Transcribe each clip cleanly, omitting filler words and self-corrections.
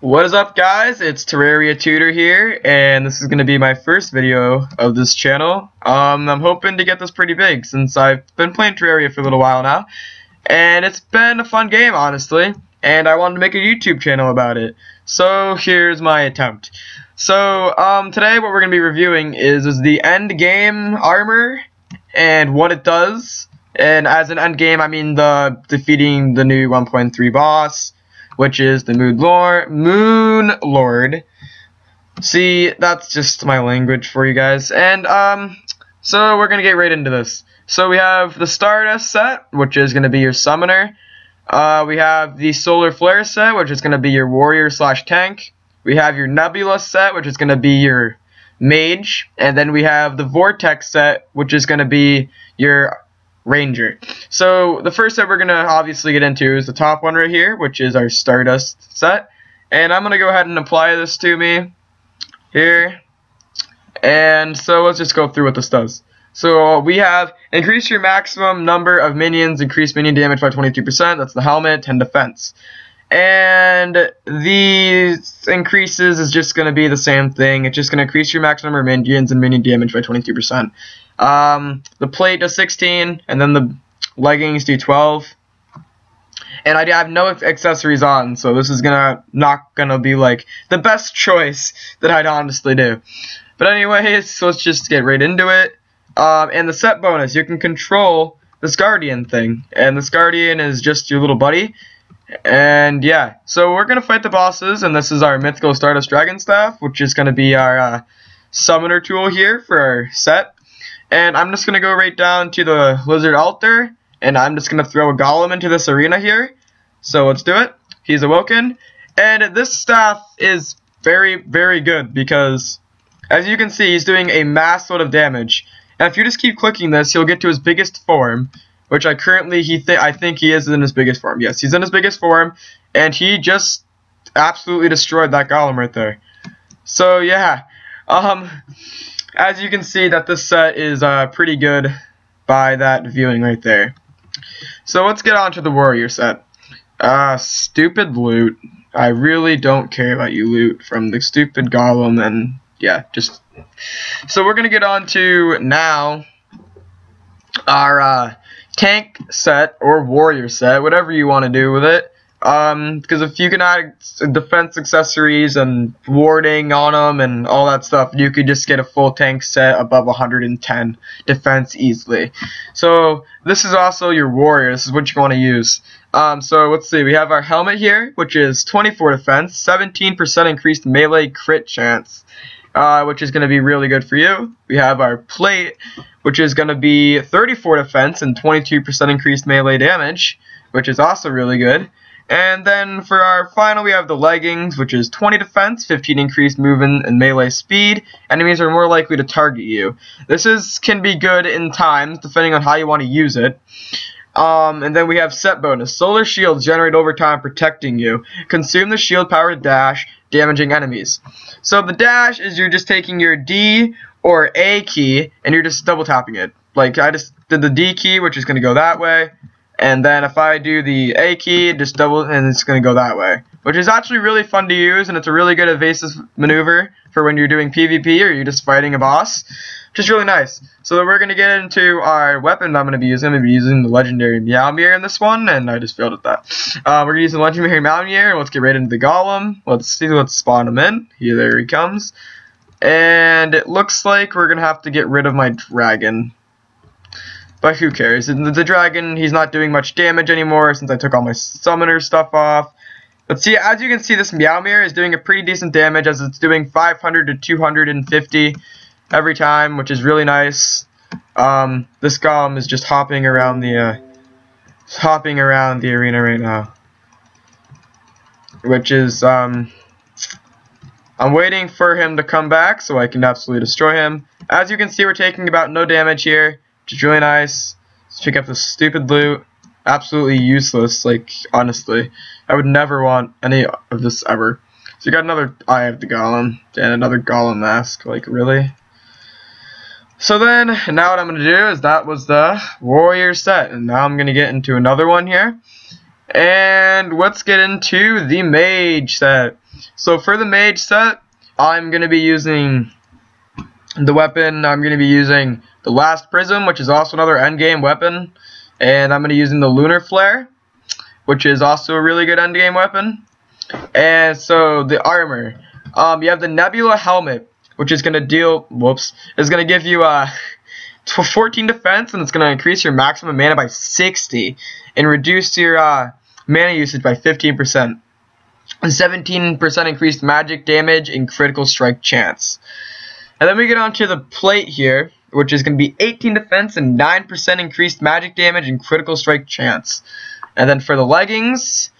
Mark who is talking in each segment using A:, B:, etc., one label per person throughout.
A: What is up, guys? It's Terraria Tutor here, and this is going to be my first video of this channel. I'm hoping to get this pretty big since I've been playing Terraria for a little while now, and it's been a fun game, honestly, and I wanted to make a YouTube channel about it. So here's my attempt. So today what we're going to be reviewing is the end game armor and what it does. And as an end game, I mean defeating the new 1.3 boss, which is the Moon Lord. See, that's just my language for you guys. And so we're gonna get right into this. So we have the Stardust set, which is gonna be your summoner. We have the Solar Flare set, which is gonna be your warrior / tank. We have your Nebula set, which is gonna be your mage, and then we have the Vortex set, which is gonna be your Ranger. So the first set we're going to obviously get into is the top one right here, which is our Stardust set. And I'm going to go ahead and apply this to me here. And so let's just go through what this does. So we have increase your maximum number of minions, increase minion damage by 22%. That's the helmet, 10 defense. And these increases is just going to be the same thing. It's just going to increase your maximum number of minions and minion damage by 22%. The plate does 16, and then the leggings do 12. And I have no accessories on, so this is not gonna be like the best choice that I'd honestly do. But anyways, so let's just get right into it. And the set bonus, you can control this Guardian thing, and this Guardian is just your little buddy. And yeah, so we're gonna fight the bosses, and this is our Mythical Stardust Dragon Staff, which is gonna be our summoner tool here for our set. And I'm just going to go right down to the Lizard Altar, and I'm just going to throw a Golem into this arena here. So let's do it. He's awoken. And this staff is very, very good because, as you can see, he's doing a mass load of damage. And if you just keep clicking this, he'll get to his biggest form, which I think he is in his biggest form. Yes, he's in his biggest form, and he just absolutely destroyed that Golem right there. So yeah, as you can see that this set is pretty good by that viewing right there. So let's get on to the warrior set. Stupid loot. I really don't care about you loot from the stupid golem, and yeah, just so we're gonna get on to now our tank set or warrior set, whatever you want to do with it. Because if you can add defense accessories and warding on them and all that stuff, you could just get a full tank set above 110 defense easily. So this is also your warrior. This is what you want to use. So let's see. We have our helmet here, which is 24 defense, 17% increased melee crit chance, which is going to be really good for you. We have our plate, which is going to be 34 defense and 22% increased melee damage, which is also really good. And then for our final, we have the leggings, which is 20 defense, 15 increased movement and melee speed. Enemies are more likely to target you. This can be good in times, depending on how you want to use it. And then we have set bonus. Solar shields generate over time, protecting you. Consume the shield powered dash, damaging enemies. So the dash is you're just taking your D or A key, and you're just double tapping it. Like I just did the D key, which is going to go that way. And then if I do the A key, just double, and it's going to go that way. Which is actually really fun to use, and it's a really good evasive maneuver for when you're doing PvP or you're just fighting a boss. Which is really nice. So then we're going to get into our weapon that I'm going to be using. I'm going to be using the legendary Meowmere in this one, and I just failed at that. We're going to use the legendary Meowmere, and let's get right into the Golem. Let's spawn him in. Here, there he comes. And it looks like we're going to have to get rid of my dragon. But who cares? The dragon, he's not doing much damage anymore since I took all my summoner stuff off. But see, as you can see, this Meowmere is doing a pretty decent damage, as it's doing 500 to 250 every time, which is really nice. This golem is just hopping around the arena right now, which is I'm waiting for him to come back so I can absolutely destroy him. As you can see, we're taking about no damage here, which is really nice. Let's pick up this stupid loot. Absolutely useless, like, honestly. I would never want any of this ever. So you got another Eye of the Golem, and another Golem mask, like, really? So then, now what I'm going to do is that was the warrior set, and now I'm going to get into another one here. And let's get into the mage set. So for the mage set, I'm going to be using the weapon. I'm going to be using the Last Prism, which is also another endgame weapon. And I'm going to be using the Lunar Flare, which is also a really good endgame weapon. And so the armor. You have the Nebula Helmet, which is going to deal, is going to give you 14 defense, and it's going to increase your maximum mana by 60 and reduce your mana usage by 15%. 17% increased magic damage and critical strike chance. And then we get on to the plate here, which is going to be 18 defense and 9% increased magic damage and critical strike chance. And then for the leggings,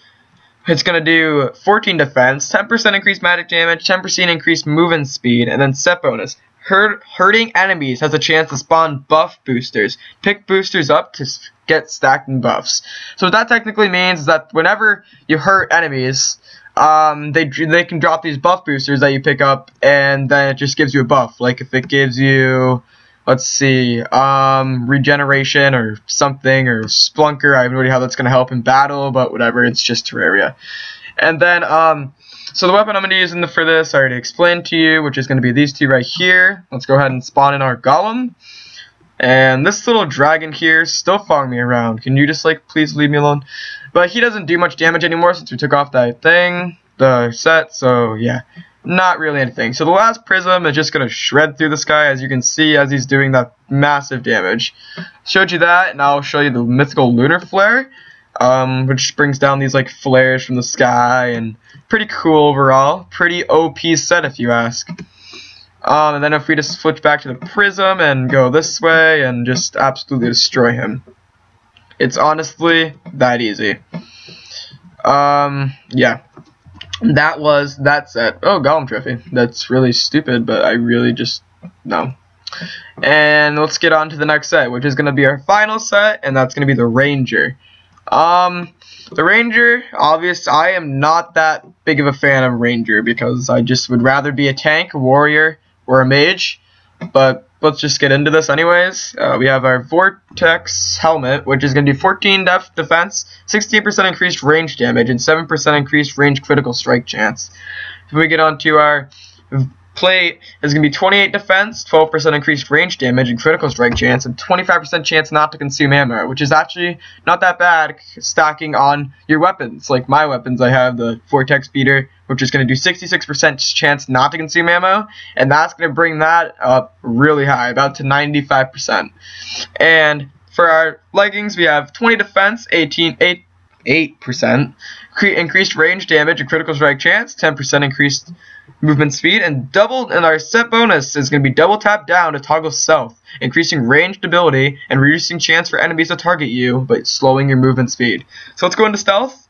A: it's going to do 14 defense, 10% increased magic damage, 10% increased movement speed, and then set bonus. Hurting enemies has a chance to spawn buff boosters. Pick boosters up to get stacked in buffs. So what that technically means is that whenever you hurt enemies, they can drop these buff boosters that you pick up, and then it just gives you a buff. Like if it gives you, let's see, regeneration or something, or Splunker. I have no idea how that's going to help in battle, but whatever, it's just Terraria. And then, so the weapon I'm going to use for this, I already explained to you, which is going to be these two right here. Let's go ahead and spawn in our golem. And this little dragon here is still following me around. Can you just, like, please leave me alone? But he doesn't do much damage anymore since we took off that thing, the set, so yeah. Not really anything. So the Last Prism is just going to shred through the sky, as you can see, as he's doing that massive damage. Showed you that, and I'll show you the mythical Lunar Flare, which brings down these like flares from the sky, and pretty cool overall. Pretty OP set, if you ask. And then if we just switch back to the Prism and go this way and just absolutely destroy him. It's honestly that easy. Yeah. That was that set. Oh, Golem Trophy. That's really stupid, but I really just, no. And let's get on to the next set, which is going to be our final set, and that's going to be the Ranger. The Ranger, obviously, I am not that big of a fan of Ranger, because I just would rather be a tank, a warrior, or a mage. But let's just get into this anyways. We have our Vortex Helmet, which is going to do 14 defense, 16% increased range damage, and 7% increased range critical strike chance. If we get onto our plate, it's going to be 28 defense, 12% increased range damage and critical strike chance, and 25% chance not to consume ammo, which is actually not that bad stacking on your weapons. Like my weapons, I have the Vortex Beater, which is going to do 66% chance not to consume ammo, and that's going to bring that up really high, about to 95%. And for our leggings, we have 20 defense, 8% increased range damage and critical strike chance, 10% increased movement speed, and our set bonus is going to be double tap down to toggle stealth, increasing ranged ability and reducing chance for enemies to target you, but slowing your movement speed. So let's go into stealth,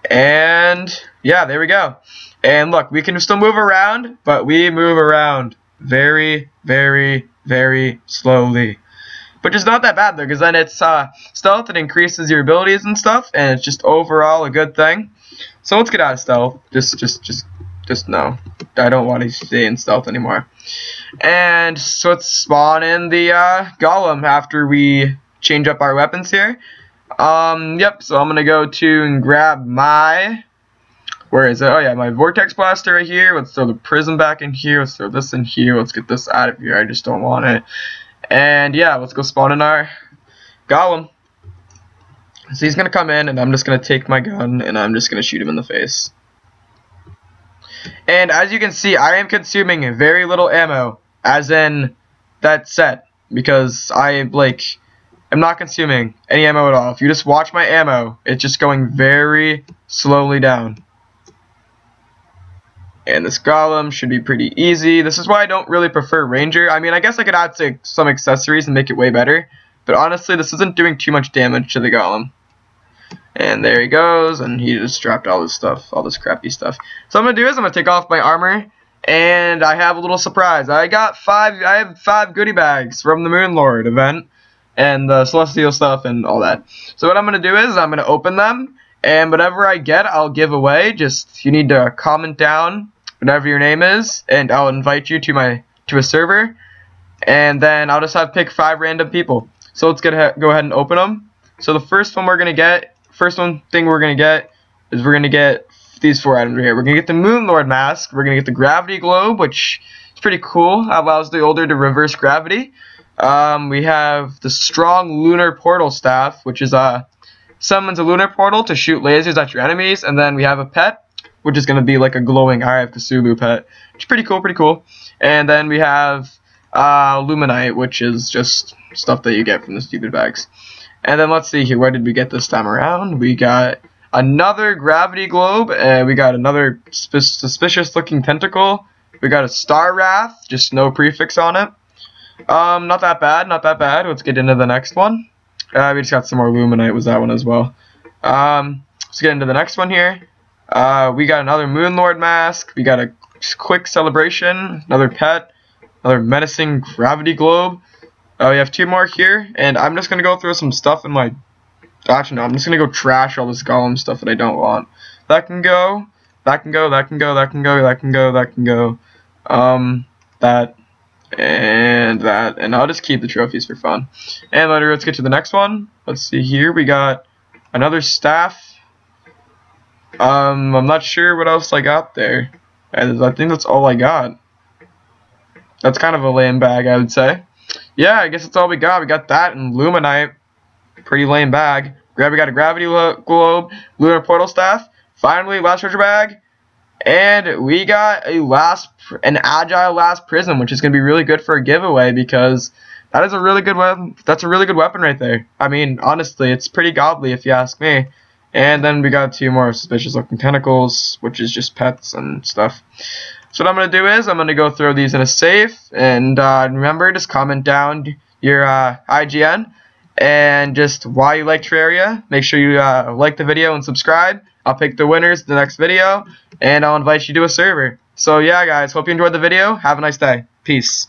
A: and yeah, there we go. And look, we can still move around, but we move around very, very, very slowly. Which is not that bad though, because then it's stealth, it increases your abilities and stuff, and it's just overall a good thing. So let's get out of stealth. Just no. I don't want to stay in stealth anymore. And so let's spawn in the golem after we change up our weapons here. Yep, so I'm gonna go to and grab my, where is it? Oh yeah, my Vortex Blaster right here. Let's throw the Prism back in here. Let's throw this in here. Let's get this out of here. I just don't want it. And yeah, let's go spawn in our golem. So he's gonna come in, and I'm just gonna take my gun, and I'm just gonna shoot him in the face. And as you can see, I am consuming very little ammo, as in that set, because I'm not consuming any ammo at all. If you just watch my ammo, it's just going very slowly down. And this golem should be pretty easy. This is why I don't really prefer Ranger. I mean, I guess I could add some accessories and make it way better, but honestly, this isn't doing too much damage to the golem. And there he goes, and he just dropped all this stuff, all this crappy stuff. So what I'm gonna do is I'm gonna take off my armor, and I have a little surprise. I have 5 goodie bags from the Moon Lord event, and the Celestial stuff and all that. So what I'm gonna do is I'm gonna open them, and whatever I get, I'll give away. Just you need to comment down whatever your name is, and I'll invite you to a server, and then I'll just pick 5 random people. So let's go ahead and open them. So the first thing we're gonna get is we're gonna get these 4 items right here. We're gonna get the Moon Lord mask. We're gonna get the Gravity Globe, which is pretty cool. Allows the older to reverse gravity. We have the Strong Lunar Portal Staff, which is summons a lunar portal to shoot lasers at your enemies. And then we have a pet, which is gonna be like a glowing Eye of Kasubu pet, which is pretty cool, pretty cool. And then we have Luminite, which is just stuff that you get from the stupid bags. And then let's see here, where did we get this time around? We got another Gravity Globe, and we got another suspicious looking tentacle. We got a Star Wrath, just no prefix on it. Not that bad, not that bad. Let's get into the next one. We just got some more Luminite, was that one as well. Let's get into the next one here. We got another Moon Lord mask. We got a quick celebration, another pet, another menacing Gravity Globe. We have 2 more here, and I'm just gonna go through some stuff in my. Actually, no, I'm just gonna go trash all this Golem stuff that I don't want. That can go. That can go. That can go. That can go. That can go. That can go. That and that, and I'll just keep the trophies for fun. And let's get to the next one. Let's see here. We got another staff. I'm not sure what else I got there. I think that's all I got. That's kind of a lame bag, I would say. Yeah, I guess that's all we got. We got that and Luminite. Pretty lame bag. We got a Gravity Globe, Lunar Portal Staff. Finally, last treasure bag. And we got an Agile Last Prism, which is going to be really good for a giveaway because that is a really good weapon. That's a really good weapon right there. I mean, honestly, it's pretty godly if you ask me. And then we got 2 more suspicious looking tentacles, which is just pets and stuff. So what I'm going to do is I'm going to go throw these in a safe. And remember, just comment down your IGN and just why you like Terraria. Make sure you like the video and subscribe. I'll pick the winners in the next video, and I'll invite you to a server. So yeah, guys, hope you enjoyed the video. Have a nice day. Peace.